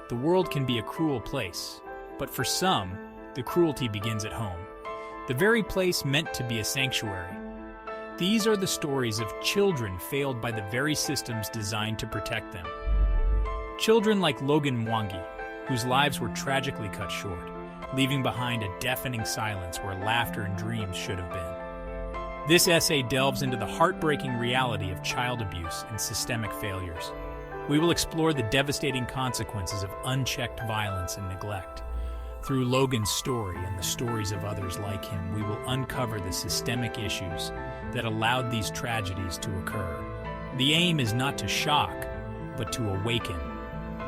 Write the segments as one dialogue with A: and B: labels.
A: the world can be a cruel place, but for some, the cruelty begins at home, the very place meant to be a sanctuary. These are the stories of children failed by the very systems designed to protect them. Children like Logan Mwangi, whose lives were tragically cut short, leaving behind a deafening silence where laughter and dreams should have been. This essay delves into the heartbreaking reality of child abuse and systemic failures. We will explore the devastating consequences of unchecked violence and neglect. Through Logan's story and the stories of others like him, we will uncover the systemic issues that allowed these tragedies to occur. The aim is not to shock, but to awaken,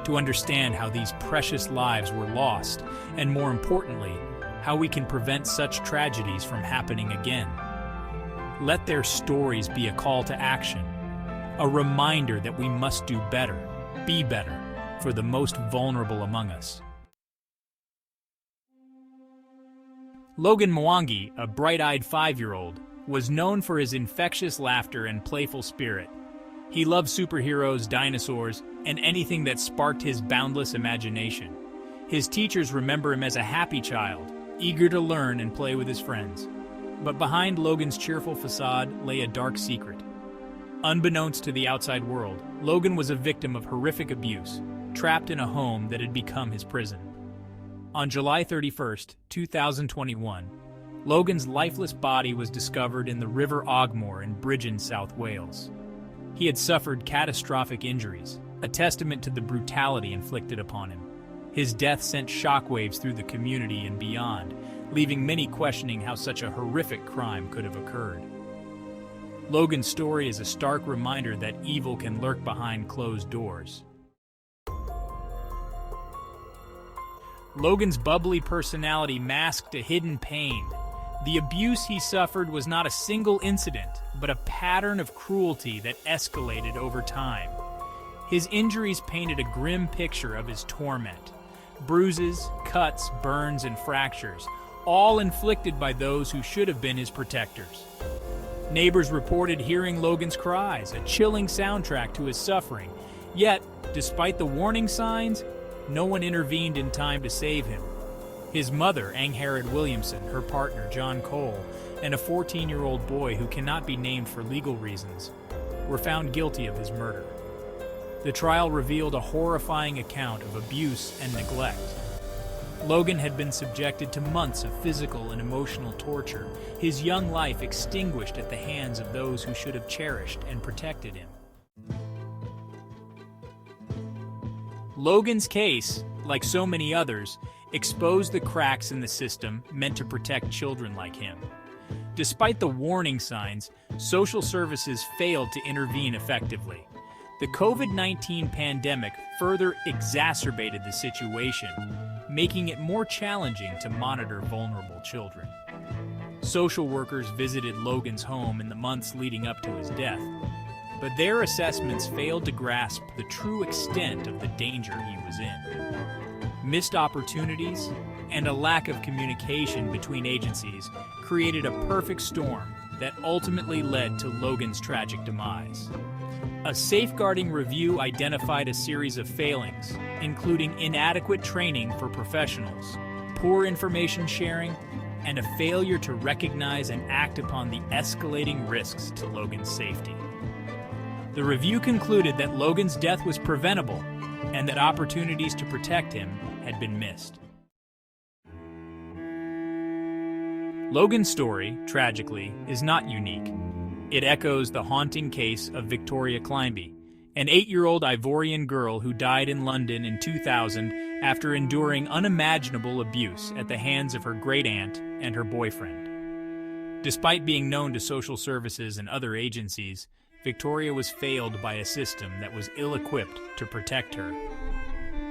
A: to understand how these precious lives were lost, and more importantly, how we can prevent such tragedies from happening again. Let their stories be a call to action, a reminder that we must do better, be better, for the most vulnerable among us. Logan Mwangi, a bright-eyed 5-year-old, was known for his infectious laughter and playful spirit. He loved superheroes, dinosaurs, and anything that sparked his boundless imagination. His teachers remember him as a happy child, eager to learn and play with his friends. But behind Logan's cheerful facade lay a dark secret. Unbeknownst to the outside world, Logan was a victim of horrific abuse, trapped in a home that had become his prison. On July 31st, 2021, Logan's lifeless body was discovered in the River Ogmore in Bridgen, South Wales. He had suffered catastrophic injuries, a testament to the brutality inflicted upon him. His death sent shockwaves through the community and beyond, leaving many questioning how such a horrific crime could have occurred. Logan's story is a stark reminder that evil can lurk behind closed doors. Logan's bubbly personality masked a hidden pain. The abuse he suffered was not a single incident, but a pattern of cruelty that escalated over time. His injuries painted a grim picture of his torment. Bruises, cuts, burns, and fractures, all inflicted by those who should have been his protectors. Neighbors reported hearing Logan's cries, a chilling soundtrack to his suffering. Yet, despite the warning signs, no one intervened in time to save him. His mother, Angharad Williamson, her partner, John Cole, and a 14-year-old boy who cannot be named for legal reasons, were found guilty of his murder. The trial revealed a horrifying account of abuse and neglect. Logan had been subjected to months of physical and emotional torture, his young life extinguished at the hands of those who should have cherished and protected him. Logan's case, like so many others, exposed the cracks in the system meant to protect children like him. Despite the warning signs, social services failed to intervene effectively. The COVID-19 pandemic further exacerbated the situation, making it more challenging to monitor vulnerable children. Social workers visited Logan's home in the months leading up to his death, but their assessments failed to grasp the true extent of the danger he was in. Missed opportunities and a lack of communication between agencies created a perfect storm that ultimately led to Logan's tragic demise. A safeguarding review identified a series of failings, including inadequate training for professionals, poor information sharing, and a failure to recognize and act upon the escalating risks to Logan's safety. The review concluded that Logan's death was preventable and that opportunities to protect him had been missed. Logan's story, tragically, is not unique. It echoes the haunting case of Victoria Climbie, an 8-year-old Ivorian girl who died in London in 2000 after enduring unimaginable abuse at the hands of her great-aunt and her boyfriend. Despite being known to social services and other agencies, Victoria was failed by a system that was ill-equipped to protect her.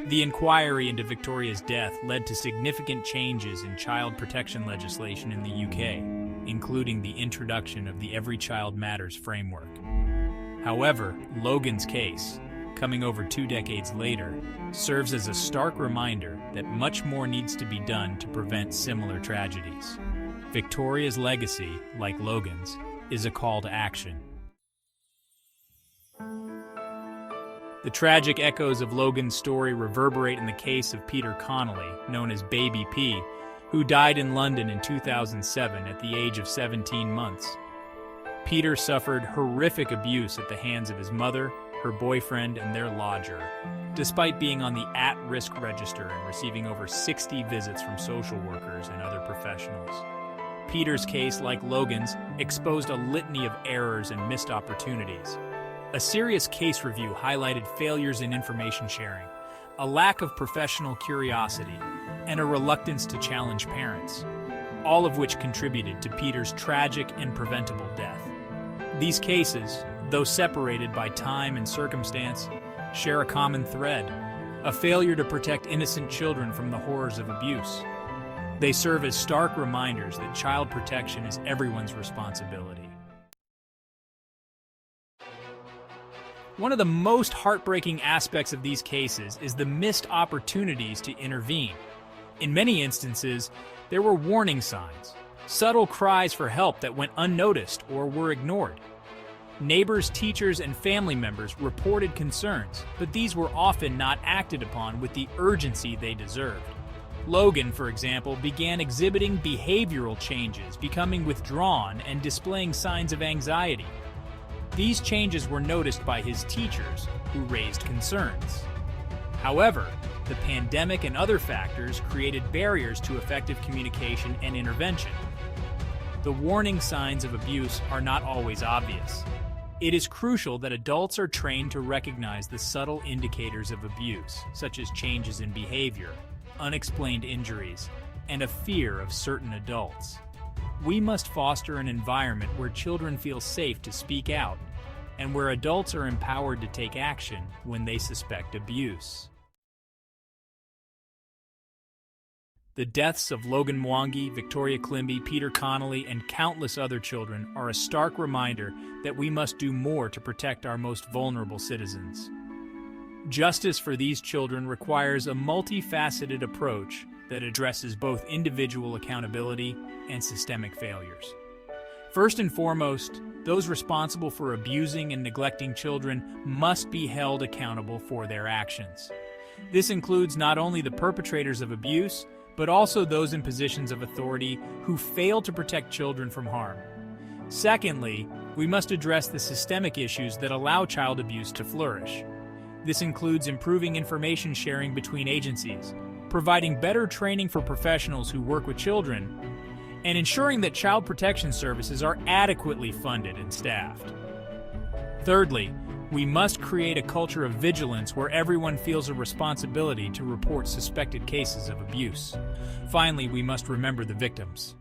A: The inquiry into Victoria's death led to significant changes in child protection legislation in the UK, including the introduction of the Every Child Matters framework. However, Logan's case, coming over 2 decades later, serves as a stark reminder that much more needs to be done to prevent similar tragedies. Victoria's legacy, like Logan's, is a call to action. The tragic echoes of Logan's story reverberate in the case of Peter Connolly, known as Baby P, who died in London in 2007 at the age of 17 months. Peter suffered horrific abuse at the hands of his mother, her boyfriend, and their lodger, despite being on the at-risk register and receiving over 60 visits from social workers and other professionals. Peter's case, like Logan's, exposed a litany of errors and missed opportunities. A serious case review highlighted failures in information sharing, a lack of professional curiosity, and a reluctance to challenge parents, all of which contributed to Peter's tragic and preventable death. These cases, though separated by time and circumstance, share a common thread: a failure to protect innocent children from the horrors of abuse. They serve as stark reminders that child protection is everyone's responsibility. One of the most heartbreaking aspects of these cases is the missed opportunities to intervene. In many instances, there were warning signs, subtle cries for help that went unnoticed or were ignored. Neighbors, teachers, and family members reported concerns, but these were often not acted upon with the urgency they deserved. Logan, for example, began exhibiting behavioral changes, becoming withdrawn and displaying signs of anxiety. These changes were noticed by his teachers, who raised concerns. However, the pandemic and other factors created barriers to effective communication and intervention. The warning signs of abuse are not always obvious. It is crucial that adults are trained to recognize the subtle indicators of abuse, such as changes in behavior, unexplained injuries, and a fear of certain adults. We must foster an environment where children feel safe to speak out, and where adults are empowered to take action when they suspect abuse. The deaths of Logan Mwangi, Victoria Climby, Peter Connolly, and countless other children are a stark reminder that we must do more to protect our most vulnerable citizens. Justice for these children requires a multifaceted approach that addresses both individual accountability and systemic failures. First and foremost, those responsible for abusing and neglecting children must be held accountable for their actions. This includes not only the perpetrators of abuse, but also those in positions of authority who fail to protect children from harm. Secondly, we must address the systemic issues that allow child abuse to flourish. This includes improving information sharing between agencies, providing better training for professionals who work with children, and ensuring that child protection services are adequately funded and staffed. Thirdly, we must create a culture of vigilance where everyone feels a responsibility to report suspected cases of abuse. Finally, we must remember the victims.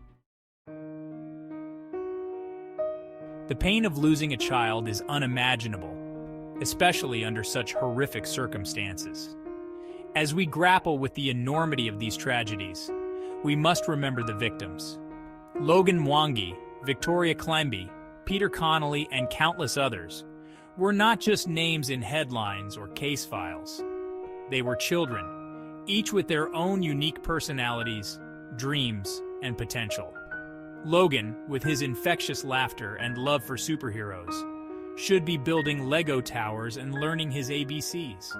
A: The pain of losing a child is unimaginable, especially under such horrific circumstances. As we grapple with the enormity of these tragedies, we must remember the victims. Logan Mwangi, Victoria Climby, Peter Connolly, and countless others were not just names in headlines or case files. They were children, each with their own unique personalities, dreams, and potential. Logan, with his infectious laughter and love for superheroes, should be building Lego towers and learning his ABCs.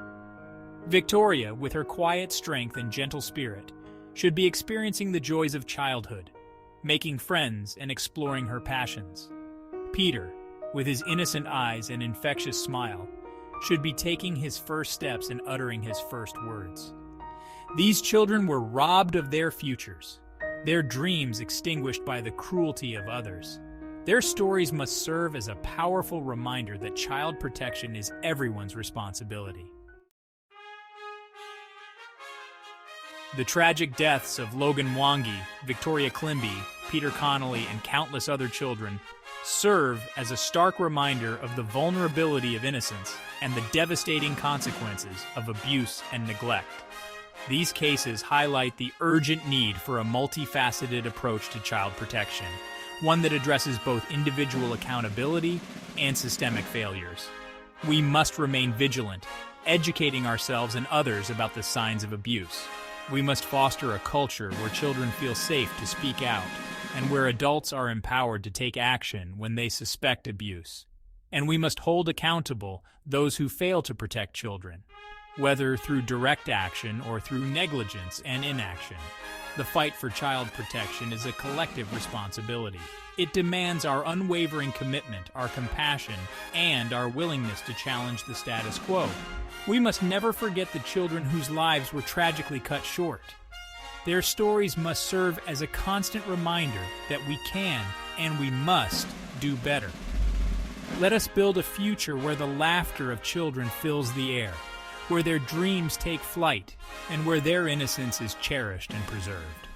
A: Victoria, with her quiet strength and gentle spirit, should be experiencing the joys of childhood, making friends and exploring her passions. Peter, with his innocent eyes and infectious smile, should be taking his first steps and uttering his first words. These children were robbed of their futures, their dreams extinguished by the cruelty of others. Their stories must serve as a powerful reminder that child protection is everyone's responsibility. The tragic deaths of Logan Mwangi, Victoria Climby, Peter Connolly, and countless other children serve as a stark reminder of the vulnerability of innocence and the devastating consequences of abuse and neglect. These cases highlight the urgent need for a multifaceted approach to child protection, one that addresses both individual accountability and systemic failures. We must remain vigilant, educating ourselves and others about the signs of abuse. We must foster a culture where children feel safe to speak out, and where adults are empowered to take action when they suspect abuse. and we must hold accountable those who fail to protect children, whether through direct action or through negligence and inaction. The fight for child protection is a collective responsibility. It demands our unwavering commitment, our compassion, and our willingness to challenge the status quo. We must never forget the children whose lives were tragically cut short. Their stories must serve as a constant reminder that we can and we must do better. Let us build a future where the laughter of children fills the air, where their dreams take flight, and where their innocence is cherished and preserved.